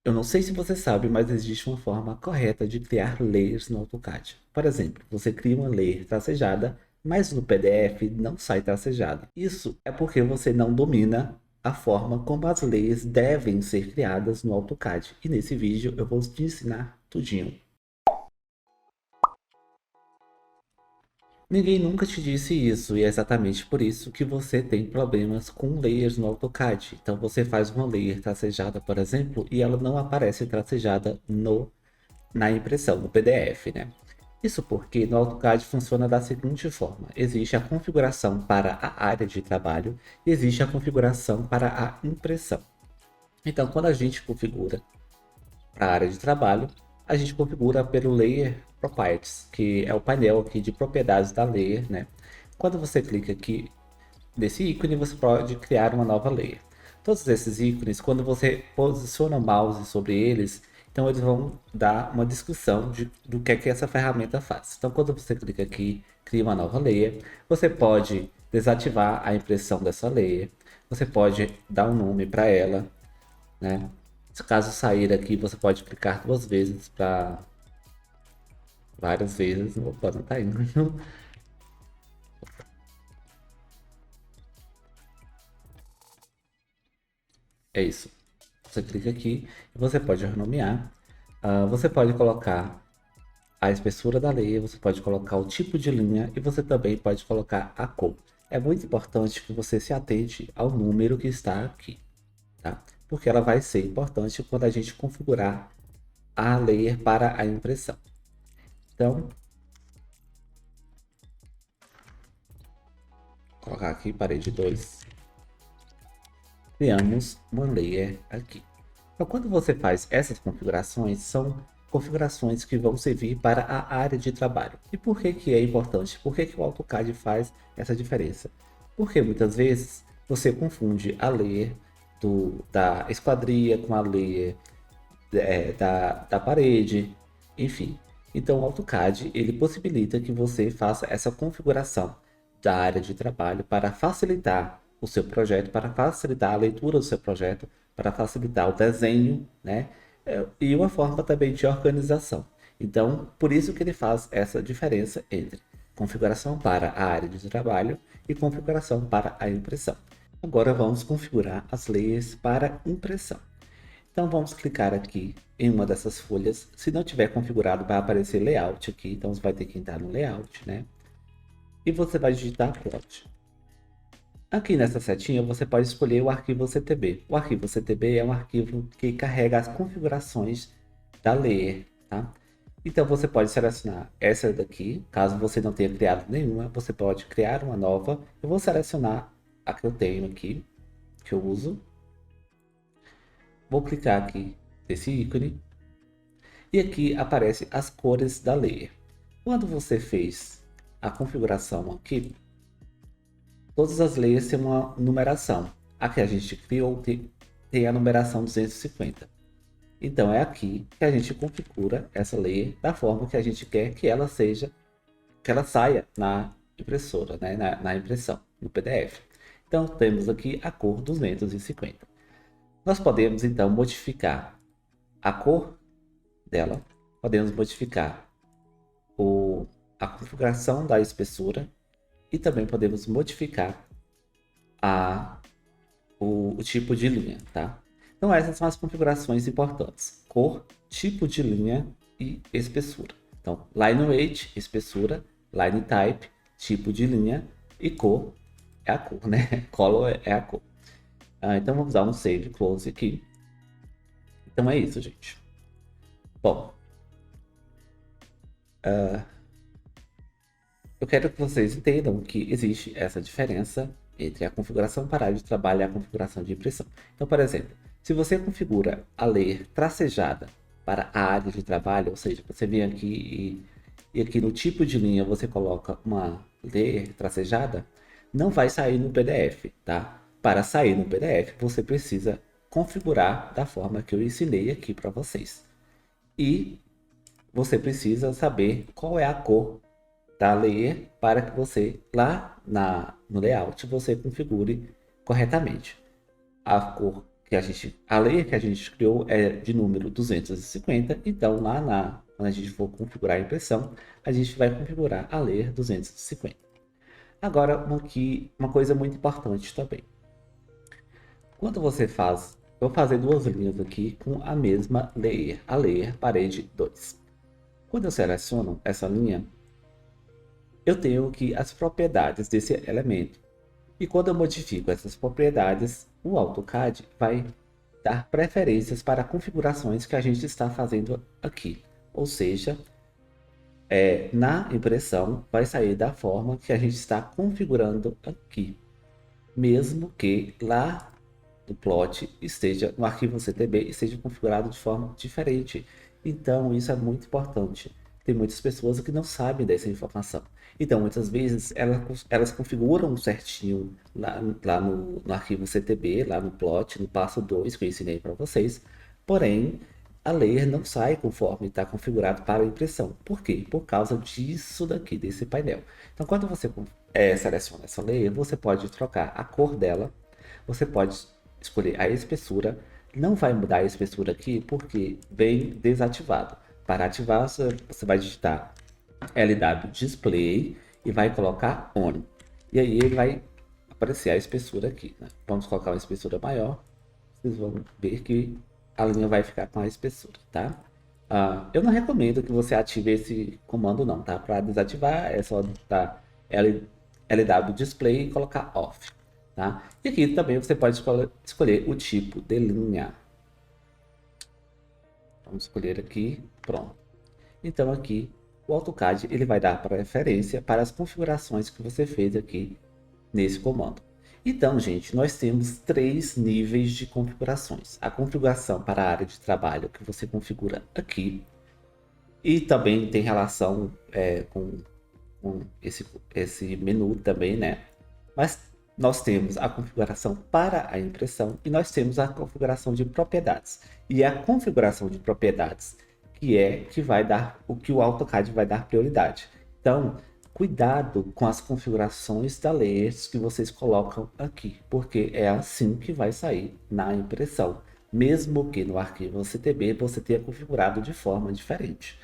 Eu não sei se você sabe, mas existe uma forma correta de criar layers no AutoCAD. Por exemplo, você cria uma layer tracejada, mas no PDF não sai tracejada. Isso é porque você não domina a forma como as layers devem ser criadas no AutoCAD. E nesse vídeo eu vou te ensinar tudinho. Ninguém nunca te disse isso, e é exatamente por isso que você tem problemas com layers no AutoCAD. Então você faz uma layer tracejada, por exemplo, e ela não aparece tracejada na impressão, no PDF, né? Isso porque no AutoCAD funciona da seguinte forma: existe a configuração para a área de trabalho e existe a configuração para a impressão. Então, quando a gente configura para a área de trabalho, a gente configura pelo Layer Properties, que é o painel aqui de propriedades da layer, né? Quando você clica aqui nesse ícone, você pode criar uma nova layer. Todos esses ícones, quando você posiciona o mouse sobre eles, então eles vão dar uma descrição do que é que essa ferramenta faz. Então, quando você clica aqui, cria uma nova layer, você pode desativar a impressão dessa layer, você pode dar um nome para ela, né? Se caso sair aqui, você pode clicar duas vezes para várias vezes. Opa, não tá indo. É isso. Você clica aqui e você pode renomear. Você pode colocar a espessura da leia, você pode colocar o tipo de linha e você também pode colocar a cor. É muito importante que você se atente ao número que está aqui, tá? Porque ela vai ser importante quando a gente configurar a layer para a impressão. Então, vou colocar aqui parede 2. Criamos uma layer aqui. Então, quando você faz essas configurações, são configurações que vão servir para a área de trabalho. E por que que é importante? Por que que o AutoCAD faz essa diferença? Porque muitas vezes você confunde a layer da esquadria com a layer da parede, enfim. Então o AutoCAD ele possibilita que você faça essa configuração da área de trabalho para facilitar o seu projeto, para facilitar a leitura do seu projeto, para facilitar o desenho, né? E uma forma também de organização. Então, por isso que ele faz essa diferença entre configuração para a área de trabalho e configuração para a impressão. Agora vamos configurar as layers para impressão. Então vamos clicar aqui em uma dessas folhas. Se não tiver configurado, vai aparecer layout aqui. Então você vai ter que entrar no layout, né? E você vai digitar plot. Aqui nessa setinha você pode escolher o arquivo CTB. O arquivo CTB é um arquivo que carrega as configurações da layer, tá? Então você pode selecionar essa daqui. Caso você não tenha criado nenhuma, você pode criar uma nova. Eu vou selecionar a que eu tenho aqui, que eu uso. Vou clicar aqui nesse ícone. E aqui aparece as cores da layer. Quando você fez a configuração aqui, todas as layers têm uma numeração. A que a gente criou tem a numeração 250. Então é aqui que a gente configura essa layer da forma que a gente quer que ela seja, que ela saia na impressora, né? na impressão, no PDF. Então temos aqui a cor 250. Nós podemos então modificar a cor dela, podemos modificar a configuração da espessura e também podemos modificar a, o tipo de linha, tá? Então essas são as configurações importantes: cor, tipo de linha e espessura. Então, line weight, espessura, line type, tipo de linha e cor é a cor, né? Color é a cor. Então vamos dar um save close aqui. Então é isso, gente. Bom, eu quero que vocês entendam que existe essa diferença entre a configuração para a área de trabalho e a configuração de impressão. Então, por exemplo, se você configura a layer tracejada para a área de trabalho, ou seja, você vem aqui e aqui no tipo de linha você coloca uma layer tracejada, não vai sair no PDF, tá? Para sair no PDF, você precisa configurar da forma que eu ensinei aqui para vocês. E você precisa saber qual é a cor da layer para que você, lá no layout, você configure corretamente. A cor a layer que a gente criou é de número 250, então quando a gente for configurar a impressão, a gente vai configurar a layer 250. Agora, uma coisa muito importante também. Quando você faz, eu vou fazer duas linhas aqui com a mesma layer, a layer parede 2. Quando eu seleciono essa linha, eu tenho aqui as propriedades desse elemento. E quando eu modifico essas propriedades, o AutoCAD vai dar preferências para configurações que a gente está fazendo aqui. Ou seja, na impressão vai sair da forma que a gente está configurando aqui. Mesmo que lá no plot esteja, no arquivo CTB, esteja configurado de forma diferente. Então, isso é muito importante. Tem muitas pessoas que não sabem dessa informação. Então, muitas vezes, elas configuram certinho lá no arquivo CTB, lá no plot, no passo 2 que eu ensinei para vocês. Porém, a layer não sai conforme está configurado para a impressão. Por quê? Por causa disso daqui, desse painel. Então, quando você seleciona essa layer, você pode trocar a cor dela, você pode escolher a espessura. Não vai mudar a espessura aqui porque vem desativado. Para ativar, você vai digitar LW Display e vai colocar On. E aí ele vai aparecer a espessura aqui, né? Vamos colocar uma espessura maior. Vocês vão ver que a linha vai ficar com a espessura, tá? Eu não recomendo que você ative esse comando não, tá? Para desativar é só dar LW Display e colocar Off, tá? E aqui também você pode escolher o tipo de linha. Vamos escolher aqui, pronto. Então aqui o AutoCAD ele vai dar preferência para as configurações que você fez aqui nesse comando. Então, gente, nós temos três níveis de configurações. A configuração para a área de trabalho que você configura aqui e também tem relação com esse menu também, né? Mas nós temos a configuração para a impressão e nós temos a configuração de propriedades. E a configuração de propriedades que vai dar o que o AutoCAD vai dar prioridade. Então, cuidado com as configurações da layers que vocês colocam aqui, porque é assim que vai sair na impressão, mesmo que no arquivo CTB você tenha configurado de forma diferente,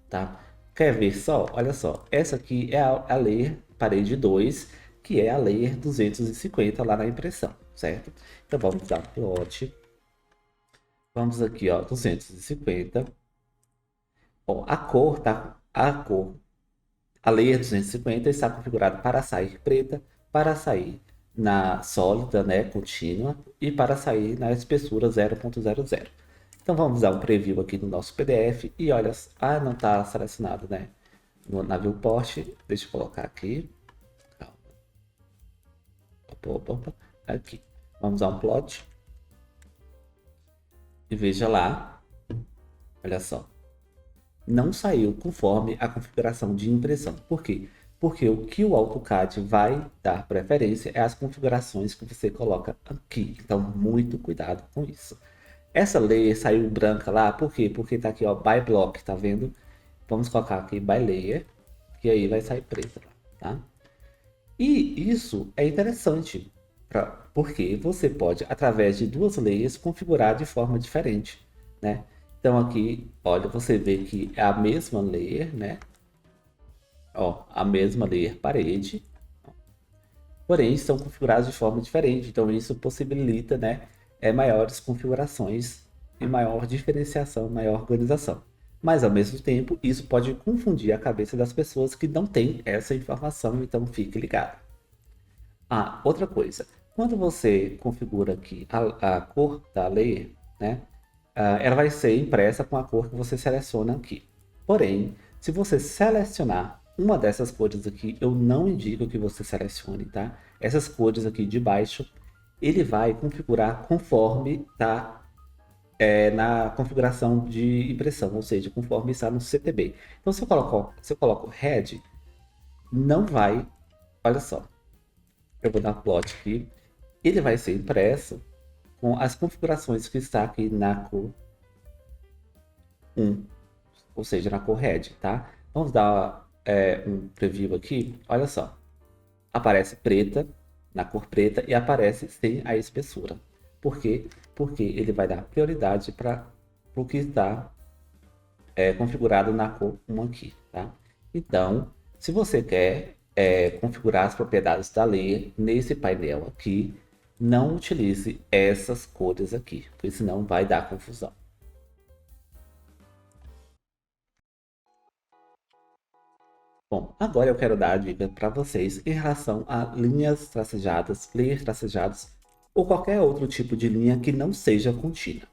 tá? Quer ver só? Olha só, essa aqui é a layer parede 2, que é a layer 250 lá na impressão, certo? Então vamos dar um plot. Vamos aqui, ó, 250. Bom, a layer 250 está configurada para sair preta, para sair na sólida, né, contínua e para sair na espessura 0.00. Então vamos dar um preview aqui no nosso PDF e olha, não está selecionado, né, na viewport. Deixa eu colocar aqui. Calma. Opa. Aqui. Vamos dar um plot e veja lá. Olha só. Não saiu conforme a configuração de impressão. Por quê? Porque o que o AutoCAD vai dar preferência é as configurações que você coloca aqui. Então, muito cuidado com isso. Essa layer saiu branca lá, por quê? Porque tá aqui, ó, by block, tá vendo? Vamos colocar aqui by layer, que aí vai sair preta, tá? E isso é interessante, porque você pode, através de duas layers, configurar de forma diferente, né? Então aqui, olha, você vê que é a mesma layer, né? Ó, a mesma layer parede, porém são configurados de forma diferente. Então isso possibilita, né, maiores configurações e maior diferenciação, maior organização. Mas ao mesmo tempo, isso pode confundir a cabeça das pessoas que não têm essa informação, então fique ligado. Outra coisa, quando você configura aqui a cor da layer, né, ela vai ser impressa com a cor que você seleciona aqui. Porém, se você selecionar uma dessas cores aqui, eu não indico que você selecione, tá? Essas cores aqui de baixo, ele vai configurar conforme tá na configuração de impressão, ou seja, conforme está no CTB. Então, se eu coloco Red, não vai, olha só, eu vou dar plot aqui, ele vai ser impresso com as configurações que está aqui na cor 1, ou seja, na cor Red, tá? Vamos dar um preview aqui, olha só, aparece preta, na cor preta, e aparece sem a espessura. Por quê? porque ele vai dar prioridade para o que está configurado na cor 1 aqui, tá? Então, se você quer configurar as propriedades da layer nesse painel aqui, não utilize essas cores aqui, porque senão vai dar confusão. Bom, agora eu quero dar a dica para vocês em relação a linhas tracejadas, layers tracejados ou qualquer outro tipo de linha que não seja contínua.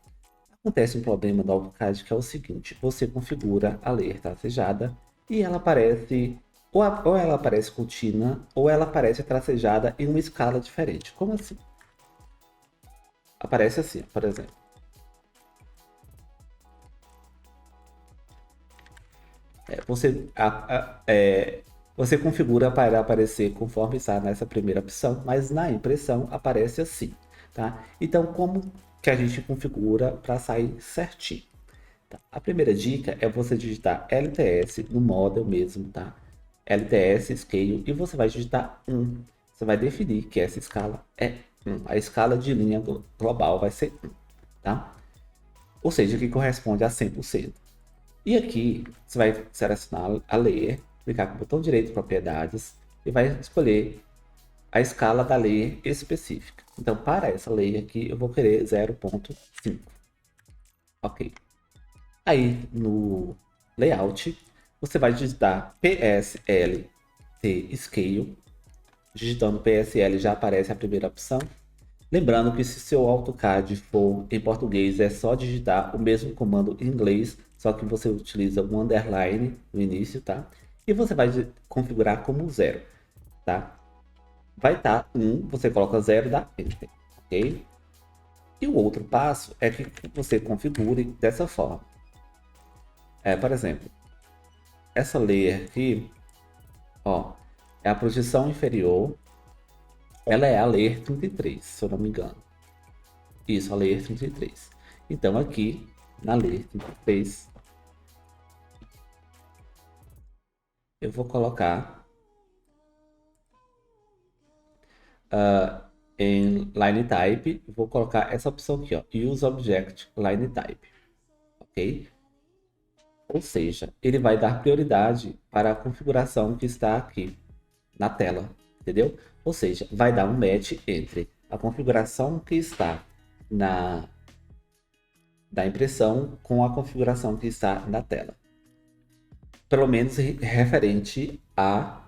Acontece um problema no AutoCAD que é o seguinte: você configura a layer tracejada e ela aparece ou ela aparece contínua ou ela aparece tracejada em uma escala diferente. Como assim? Aparece assim, por exemplo. Você configura para aparecer conforme está nessa primeira opção, mas na impressão aparece assim, tá? Então, como que a gente configura para sair certinho? Tá? A primeira dica é você digitar LTS no model mesmo, tá? LTS Scale e você vai digitar 1. Você vai definir que essa escala é 1. A escala de linha global vai ser 1, tá? Ou seja, que corresponde a 100%. E aqui você vai selecionar a layer, clicar com o botão direito propriedades e vai escolher a escala da layer específica. Então, para essa layer aqui, eu vou querer 0.5. Ok. Aí, no layout, você vai digitar PSLT Scale. Digitando PSL já aparece a primeira opção. Lembrando que se seu AutoCAD for em português, é só digitar o mesmo comando em inglês, só que você utiliza um underline no início, tá? E você vai configurar como 0, tá? Vai estar 1, você coloca 0 e dá Enter, ok? E o outro passo é que você configure dessa forma. Por exemplo, essa layer aqui, ó, é a projeção inferior, ela é a layer 33, se eu não me engano. Isso, a layer 33. Então aqui, na layer 33, eu vou colocar em Line Type, vou colocar essa opção aqui, ó, Use Object Line Type, ok? Ou seja, ele vai dar prioridade para a configuração que está aqui na tela, entendeu? Ou seja, vai dar um match entre a configuração que está da impressão com a configuração que está na tela. Pelo menos referente a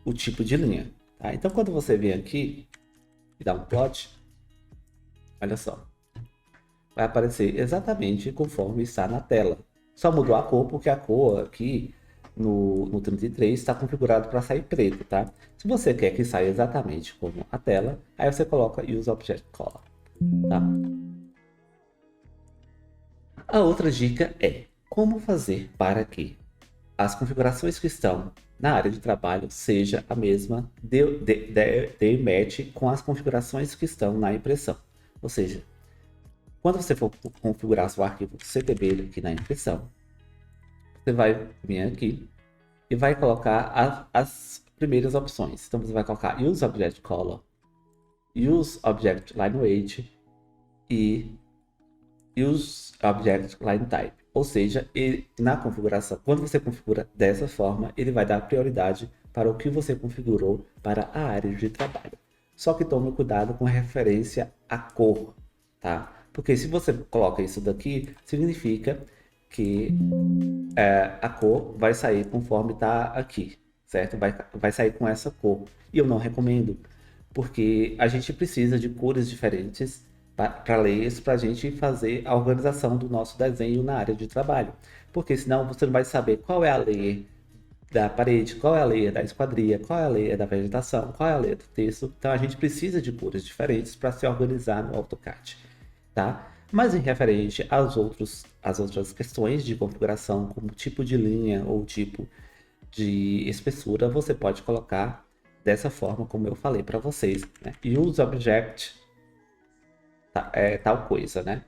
o tipo de linha. Tá? Então, quando você vem aqui e dá um plot, olha só, vai aparecer exatamente conforme está na tela. Só mudou a cor, porque a cor aqui no 33 está configurado para sair preto, tá? Se você quer que saia exatamente como a tela, aí você coloca Use Object Color, tá? A outra dica é como fazer para que as configurações que estão na área de trabalho seja a mesma de match com as configurações que estão na impressão. Ou seja, quando você for configurar seu arquivo CTB aqui na impressão, você vai vir aqui e vai colocar as primeiras opções. Então você vai colocar Use Object Color, Use Object Line Weight e Use Object Line Type. Ou seja, na configuração, quando você configura dessa forma, ele vai dar prioridade para o que você configurou para a área de trabalho. Só que tome cuidado com referência à cor, tá? Porque se você coloca isso daqui, significa que a cor vai sair conforme está aqui, certo? Vai sair com essa cor. E eu não recomendo, porque a gente precisa de cores diferentes para layers para a gente fazer a organização do nosso desenho na área de trabalho. Porque senão você não vai saber qual é a layer da parede, qual é a layer da esquadria, qual é a layer da vegetação, qual é a layer do texto. Então a gente precisa de cores diferentes para se organizar no AutoCAD, tá? Mas em referente às outras questões de configuração, como tipo de linha ou tipo de espessura, você pode colocar dessa forma como eu falei para vocês, né? Use Object tal coisa, né?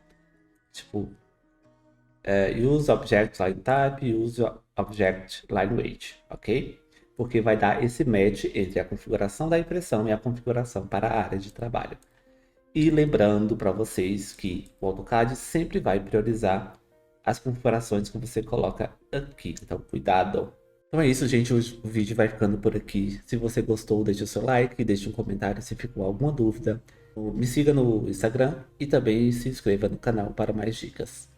Tipo, Use Object Line Type, Use Object Line Weight, ok? Porque vai dar esse match entre a configuração da impressão e a configuração para a área de trabalho. E lembrando para vocês que o AutoCAD sempre vai priorizar as configurações que você coloca aqui. Então, cuidado. Então é isso, gente. O vídeo vai ficando por aqui. Se você gostou, deixe o seu like, deixe um comentário se ficou alguma dúvida. Me siga no Instagram e também se inscreva no canal para mais dicas.